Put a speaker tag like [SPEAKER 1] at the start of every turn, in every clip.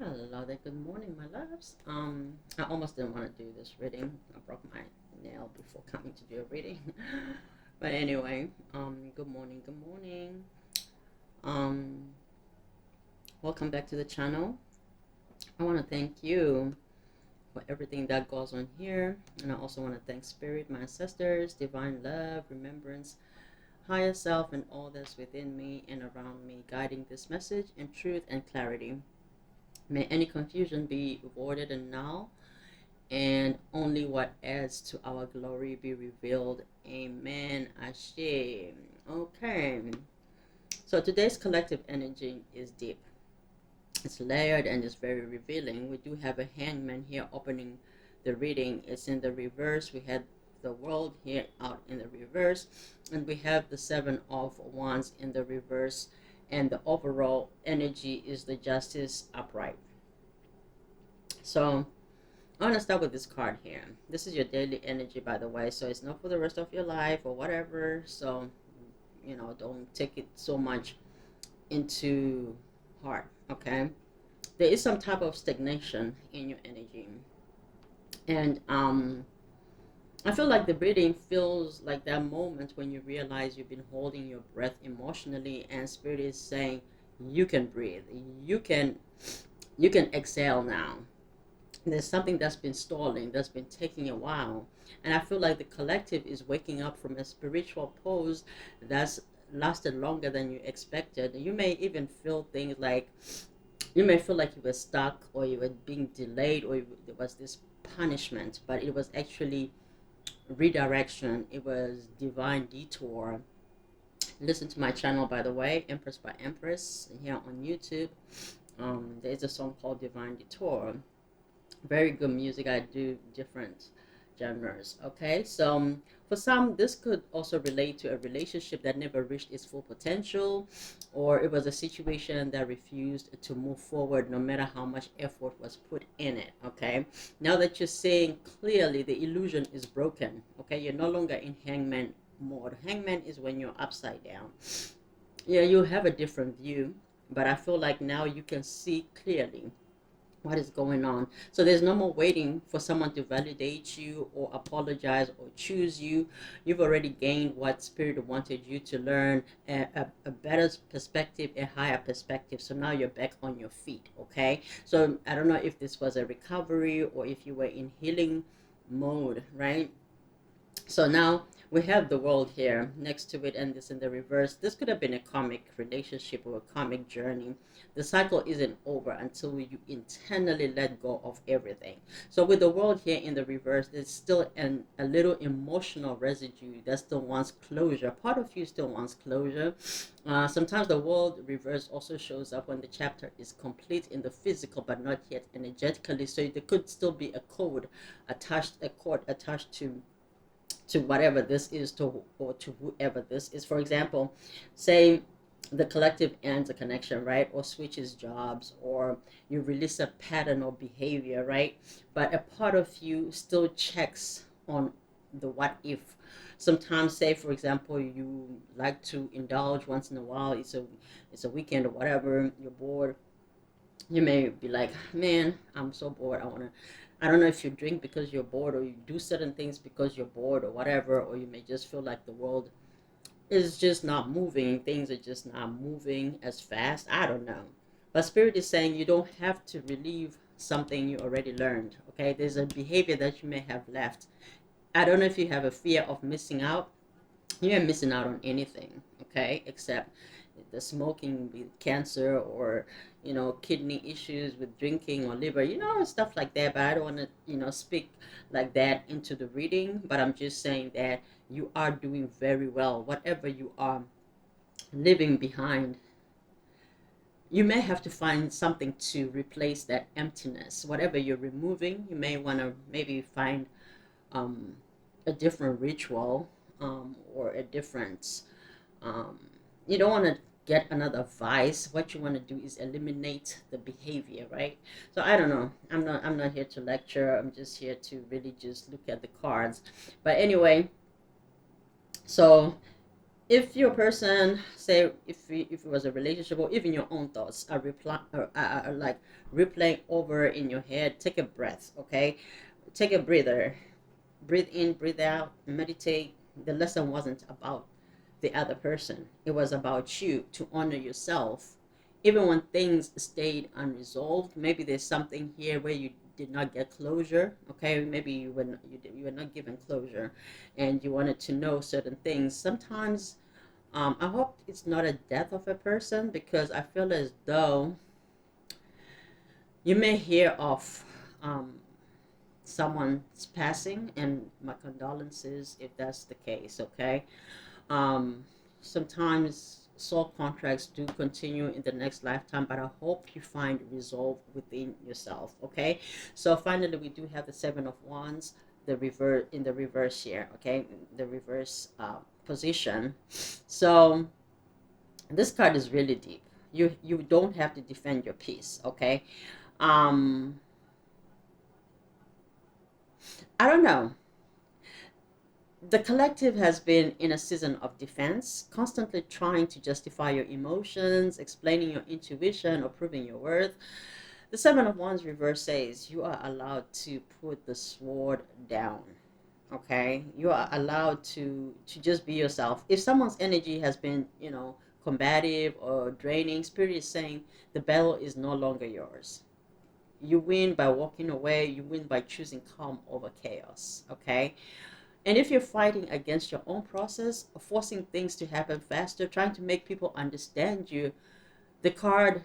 [SPEAKER 1] Hello there, good morning, my loves. I almost didn't want to do this reading. I broke my nail before coming to do a reading. But anyway, good morning, good morning. Um, Welcome back to the channel. I want to thank you for everything that goes on here. And I also want to thank Spirit, my ancestors, divine love, remembrance, higher self, and all that's within me and around me, guiding this message in truth and clarity. May any confusion be avoided and now, and only what adds to our glory be revealed. Amen. Ashe. Okay. So today's collective energy is deep. It's layered and it's very revealing. We do have a hangman here opening the reading. It's in the reverse. We had the world here out in the reverse, and we have the seven of wands in the reverse, and the overall energy is the justice upright. So I want to start with this card here. This is your daily energy, by the way, so it's not for the rest of your life or whatever. So, don't take it so much into heart, okay? There is some type of stagnation in your energy. And I feel like the breathing feels like that moment when you realize you've been holding your breath emotionally, and spirit is saying, you can breathe. You can exhale now. There's something that's been stalling, that's been taking a while. And I feel like the collective is waking up from a spiritual pose that's lasted longer than you expected. You may even feel things like, you may feel like you were stuck, or you were being delayed, or there was this punishment, but it was actually redirection. It was divine detour. Listen to my channel, by the way, Empress by Empress, here on YouTube. There's a song called Divine Detour. Very good music. I do different genres. Okay, so for some, this could also relate to a relationship that never reached its full potential, or it was a situation that refused to move forward no matter how much effort was put in it. Okay, now that you're seeing clearly, the illusion is broken. Okay, you're no longer in hangman mode. Hangman is when you're upside down. Yeah, you have a different view, but I feel like now you can see clearly what is going on. So there's no more waiting for someone to validate you or apologize or choose you. You've already gained what spirit wanted you to learn, a better perspective, a higher perspective. So now you're back on your feet. Okay, so I don't know if this was a recovery or if you were in healing mode, right? So now we have the world here next to it, and this in the reverse. This could have been a karmic relationship or a karmic journey. The cycle isn't over until you internally let go of everything. So with the world here in the reverse, there's still a little emotional residue that still wants closure. Part of you still wants closure. Sometimes the world reverse also shows up when the chapter is complete in the physical but not yet energetically. So there could still be a cord attached to whatever this is, to or to whoever this is. For example, say the collective ends a connection, right, or switches jobs, or you release a pattern or behavior, right, but a part of you still checks on the what if. Sometimes, say for example, you like to indulge once in a while. It's a weekend or whatever, you're bored. You may be like, man, I'm so bored, I don't know if you drink because you're bored, or you do certain things because you're bored or whatever, or you may just feel like the world is just not moving, things are just not moving as fast. I don't know, but spirit is saying you don't have to relieve something you already learned. Okay, there's a behavior that you may have left. I don't know if you have a fear of missing out. You ain't missing out on anything, okay, except the smoking with cancer, or kidney issues with drinking, or liver, stuff like that. But I don't want to speak like that into the reading, but I'm just saying that you are doing very well. Whatever you are leaving behind, you may have to find something to replace that emptiness. Whatever you're removing, you may want to maybe find um, a different ritual, or a different, um, you don't want to get another vice. What you want to do is eliminate the behavior, right? So I don't know, I'm not here to lecture. I'm just here to really just look at the cards. But anyway, so If your person, say, if it was a relationship or even your own thoughts are are like replaying over in your head, take a breath, okay? Take a breather, breathe in, breathe out, meditate. The lesson wasn't about the other person, it was about you to honor yourself. Even when things stayed unresolved, maybe there's something here where you did not get closure, okay? Maybe you were not given closure and you wanted to know certain things. Sometimes I hope it's not a death of a person, because I feel as though you may hear of um, someone's passing, and my condolences if that's the case, okay? Um, Sometimes soul contracts do continue in the next lifetime, but I hope you find resolve within yourself, okay? So finally, we do have the Seven of Wands, the reverse in the reverse here, okay? The reverse position. So this card is really deep. You don't have to defend your peace, okay? Um, I don't know. The collective has been in a season of defense, constantly trying to justify your emotions, explaining your intuition, or proving your worth. The Seven of Wands reverse says you are allowed to put the sword down. Okay, you are allowed to just be yourself. If someone's energy has been, combative or draining, spirit is saying the battle is no longer yours. You win by walking away. You win by choosing calm over chaos. Okay, and if you're fighting against your own process, forcing things to happen faster, trying to make people understand you, the card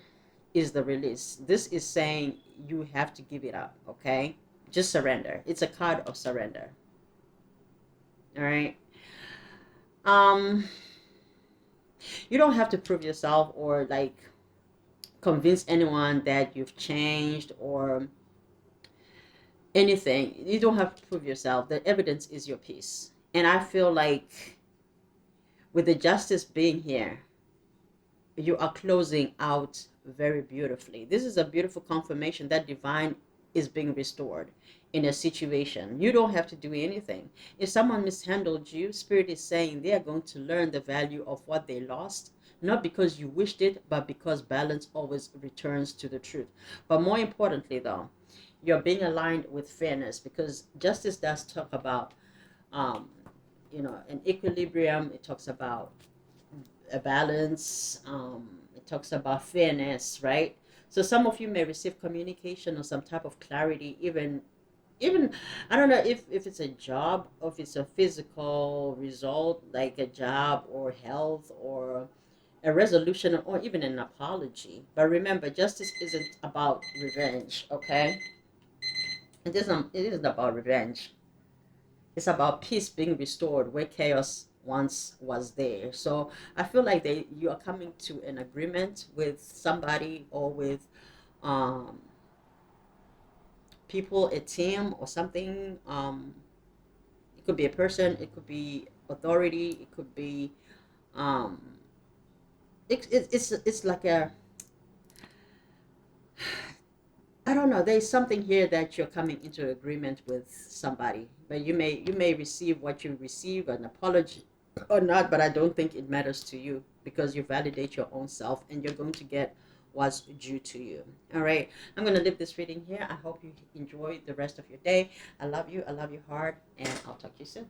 [SPEAKER 1] is the release. This is saying you have to give it up, okay? Just surrender. It's a card of surrender. All right. Um you don't have to prove yourself or like convince anyone that you've changed or anything. You don't have to prove yourself. The evidence is your peace. And I feel like with the justice being here, you are closing out very beautifully. This is a beautiful confirmation that divine is being restored in a situation. You don't have to do anything. If someone mishandled you, spirit is saying they are going to learn the value of what they lost, not because you wished it, but because balance always returns to the truth. But more importantly, though, you're being aligned with fairness, because justice does talk about um, an equilibrium. It talks about a balance. It talks about fairness, right? So some of you may receive communication or some type of clarity, even I don't know if it's a job or if it's a physical result like a job or health or a resolution or even an apology. But remember, justice isn't about revenge, okay? It isn't about revenge. It's about peace being restored where chaos once was there. So I feel like you are coming to an agreement with somebody or with um, people, a team or something. It could be a person, it could be authority, it could be um, it's like a, I don't know. There's something here that you're coming into agreement with somebody, but you may receive what you receive, an apology or not. But I don't think it matters to you because you validate your own self, and you're going to get what's due to you. All right. I'm gonna leave this reading here. I hope you enjoy the rest of your day. I love you. I love you hard, and I'll talk to you soon.